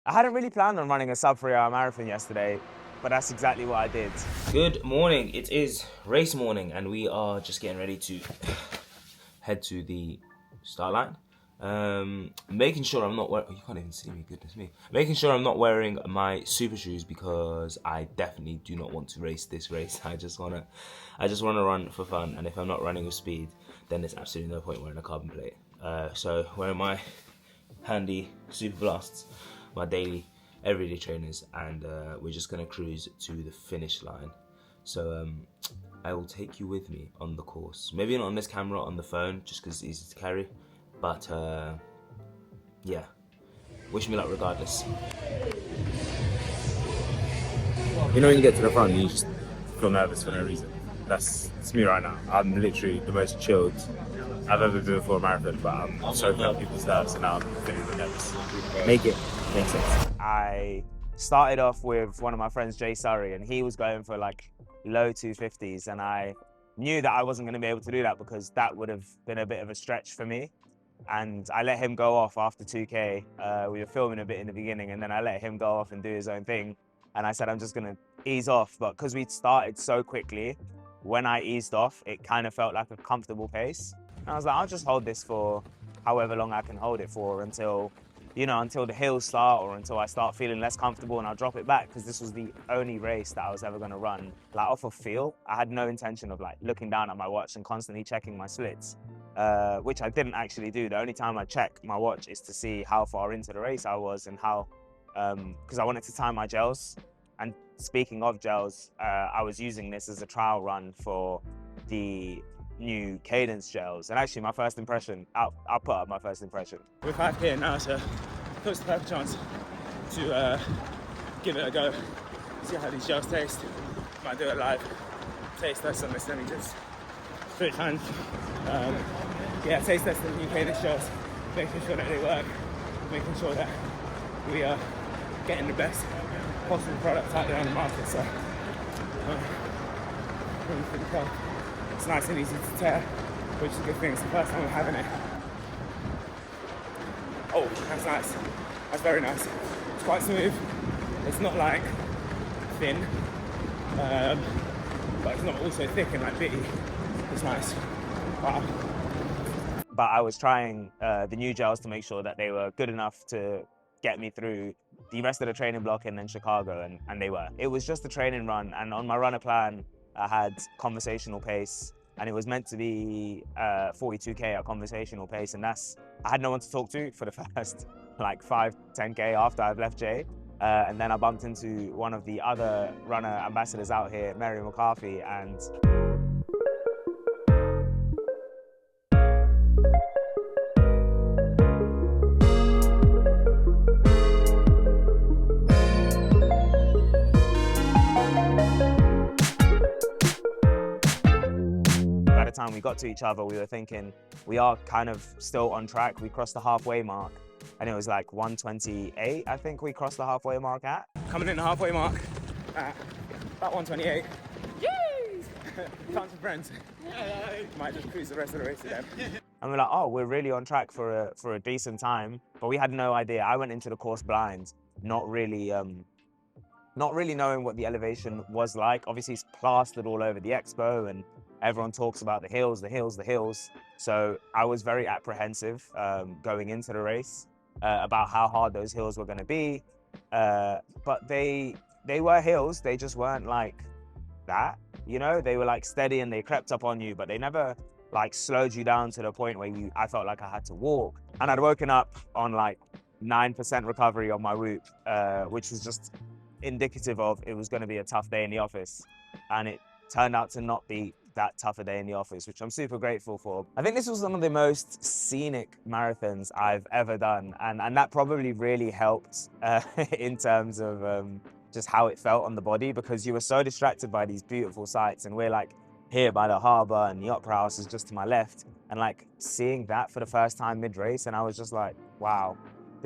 I hadn't really planned on running a sub 3 hour marathon yesterday, but that's exactly what I did. Good morning. It is race morning, and we are just getting ready to head to the start line. Making sure I'm not wearing. Oh, you can't even see me. Goodness me. Making sure I'm not wearing my super shoes because I definitely do not want to race this race. I just wanna run for fun, and if I'm not running with speed, then there's absolutely no point wearing a carbon plate. So wearing my handy super blasts, my daily everyday trainers, and we're just gonna cruise to the finish line. So I will take you with me on the course. Maybe not on this camera, on the phone, just because it's easy to carry. But yeah, wish me luck regardless. You know when you get to the front, you just feel nervous for no reason. That's me right now. I'm literally the most chilled I've ever been for a marathon, but I'm soaking up people's nerves and now I'm feeling the nervous. Make it make sense. I started off with one of my friends, Jay Surrey, and he was going for like low 250s, and I knew that I wasn't going to be able to do that because that would have been a bit of a stretch for me. And I let him go off after 2K. We were filming a bit in the beginning, and then I let him go off and do his own thing. And I said, I'm just gonna ease off. But because we started so quickly, when I eased off, it kind of felt like a comfortable pace. And I was like, I'll just hold this for however long I can hold it for until, until the hills start or until I start feeling less comfortable, and I'll drop it back, because this was the only race that I was ever gonna run like off of feel. I had no intention of like looking down at my watch and constantly checking my splits. Which I didn't actually do. The only time I check my watch is to see how far into the race I was and how, because I wanted to time my gels. And speaking of gels, I was using this as a trial run for the new Cadence gels. And actually my first impression, I'll put up my first impression. We're 5K now, so it's the perfect chance to give it a go. See how these gels taste. Might do it live. Taste test on this, let me just switch hands. Taste test the new Cadence gels, making sure that they work, making sure that we are getting the best possible product out there on the market. So really pretty cool. It's nice and easy to tear, which is a good thing. It's the first time we're having it. Oh, that's nice. That's very nice. It's quite smooth. It's not like thin, but it's not also thick and like bitty. It's nice. Wow. But I was trying the new gels to make sure that they were good enough to get me through the rest of the training block and then Chicago, and they were. It was just a training run, and on my runner plan, I had conversational pace, and it was meant to be 42K at conversational pace, and I had no one to talk to for the first like 5-10K after I've left Jay. And then I bumped into one of the other runner ambassadors out here, Mary McCarthy, and by the time we got to each other, we were thinking, we are kind of still on track. We crossed the halfway mark, and it was like 128, I think we crossed the halfway mark at. Coming in the halfway mark at about 128. Yay! Tons of friends. Might just cruise the rest of the race again. And we're like, oh, we're really on track for a decent time, but we had no idea. I went into the course blind, not really knowing what the elevation was like. Obviously, it's plastered all over the expo, and everyone talks about the hills, the hills, the hills. So I was very apprehensive going into the race about how hard those hills were going to be. But they were hills. They just weren't like that. They were like steady and they crept up on you, but they never like slowed you down to the point where I felt like I had to walk. And I'd woken up on like 9% recovery on my whoop, which was just indicative of it was going to be a tough day in the office. And it turned out to not be that tough a day in the office, which I'm super grateful for. I think this was one of the most scenic marathons I've ever done. And that probably really helped in terms of just how it felt on the body, because you were so distracted by these beautiful sights, and we're like here by the harbor and the opera house is just to my left, and like seeing that for the first time mid-race, and I was just like, wow,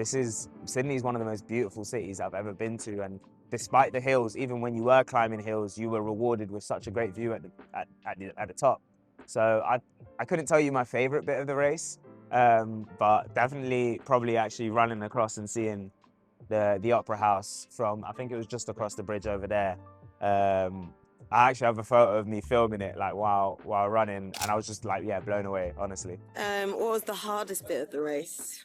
Sydney's one of the most beautiful cities I've ever been to. And despite the hills, even when you were climbing hills, you were rewarded with such a great view at the top. So I couldn't tell you my favorite bit of the race, but definitely probably actually running across and seeing the Opera House from, I think it was just across the bridge over there. I actually have a photo of me filming it like while running, and I was just like, yeah, blown away, honestly. What was the hardest bit of the race?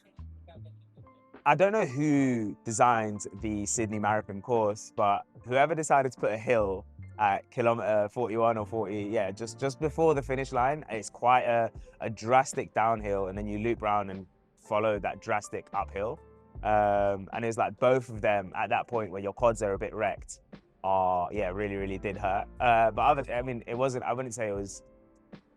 I don't know who designed the Sydney Marathon course, but whoever decided to put a hill at kilometer 41 or 40, yeah, just before the finish line, it's quite a drastic downhill, and then you loop around and follow that drastic uphill. And it's like both of them at that point where your quads are a bit wrecked, yeah, really did hurt. But I mean, it wasn't, I wouldn't say it was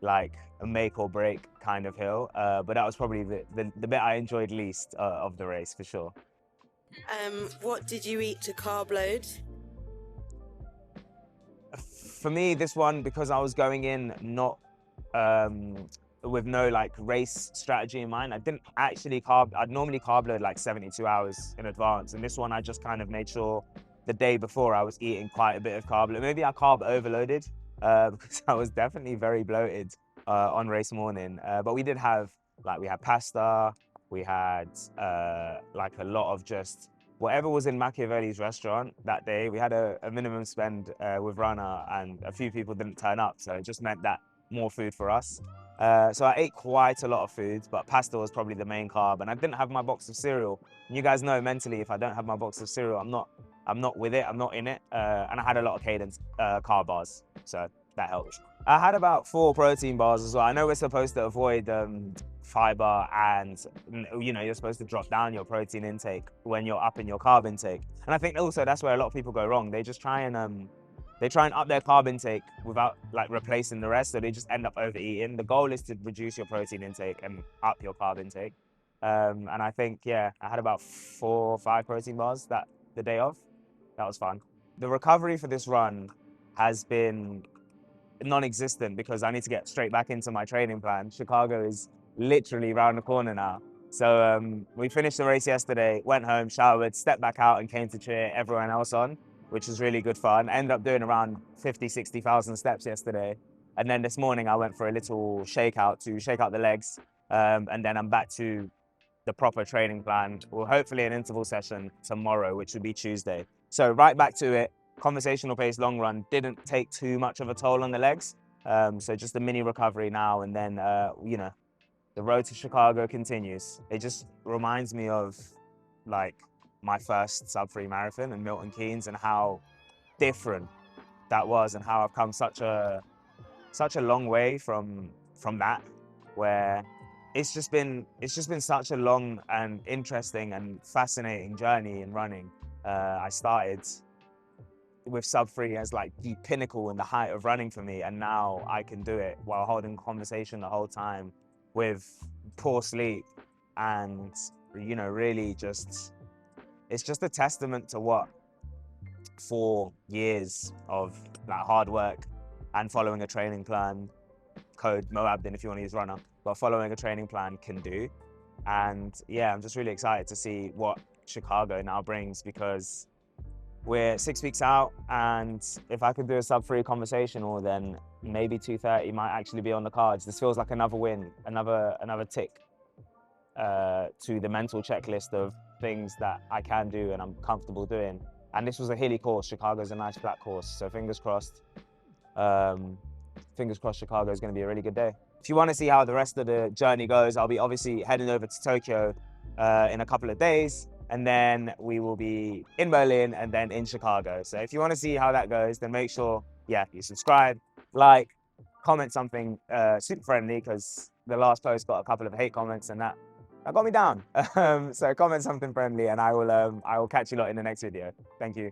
like a make or break kind of hill, but that was probably the bit I enjoyed least of the race, for sure. What did you eat to carb load? For me, this one, because I was going in not with no like race strategy in mind, I didn't actually I'd normally carb load like 72 hours in advance, and this one I just kind of made sure the day before I was eating quite a bit of carb. Maybe I carb overloaded because I was definitely very bloated on race morning. But we did have, like, we had pasta, we had like a lot of just whatever was in Machiavelli's restaurant that day. We had a minimum spend with Rana, and a few people didn't turn up, so it just meant that more food for us. So I ate quite a lot of food, but pasta was probably the main carb, and I didn't have my box of cereal. And you guys know mentally, if I don't have my box of cereal, I'm not with it, I'm not in it. And I had a lot of Cadence carb bars, so that helped. I had about 4 protein bars as well. I know we're supposed to avoid fiber, and you know, you're supposed to drop down your protein intake when you're up in your carb intake. And I think also that's where a lot of people go wrong. They just try and up their carb intake without like replacing the rest, so they just end up overeating. The goal is to reduce your protein intake and up your carb intake. And I think, yeah, I had about 4 or 5 protein bars the day of. That was fun. The recovery for this run has been non-existent because I need to get straight back into my training plan. Chicago is literally around the corner now. So we finished the race yesterday, went home, showered, stepped back out and came to cheer everyone else on, which was really good fun. Ended up doing around 50, 60,000 steps yesterday. And then this morning I went for a little shakeout to shake out the legs. And then I'm back to the proper training plan, or hopefully an interval session tomorrow, which would be Tuesday. So right back to it. Conversational pace long run didn't take too much of a toll on the legs. So just a mini recovery now, and then, you know, the road to Chicago continues. It just reminds me of like my first sub-3 marathon in Milton Keynes, and how different that was, and how I've come such a long way from that, where it's just been such a long and interesting and fascinating journey in running. I started with sub-3 as like the pinnacle and the height of running for me, and now I can do it while holding conversation the whole time with poor sleep, and you know, really just, it's just a testament to what 4 years of like hard work and following a training plan, code MOABDIN if you want to use runner, but following a training plan can do. And yeah, I'm just really excited to see what Chicago now brings, because we're 6 weeks out, and if I could do a sub-3 conversational, then maybe 2:30 might actually be on the cards. This feels like another win, another tick to the mental checklist of things that I can do and I'm comfortable doing. And this was a hilly course. Chicago's a nice flat course, so fingers crossed. Fingers crossed Chicago is going to be a really good day. If you want to see how the rest of the journey goes, I'll be obviously heading over to Tokyo in a couple of days, and then we will be in Berlin and then in Chicago. So if you want to see how that goes, then make sure, yeah, you subscribe, like, comment something super friendly, because the last post got a couple of hate comments and that got me down. So comment something friendly, and I will catch you lot in the next video. Thank you.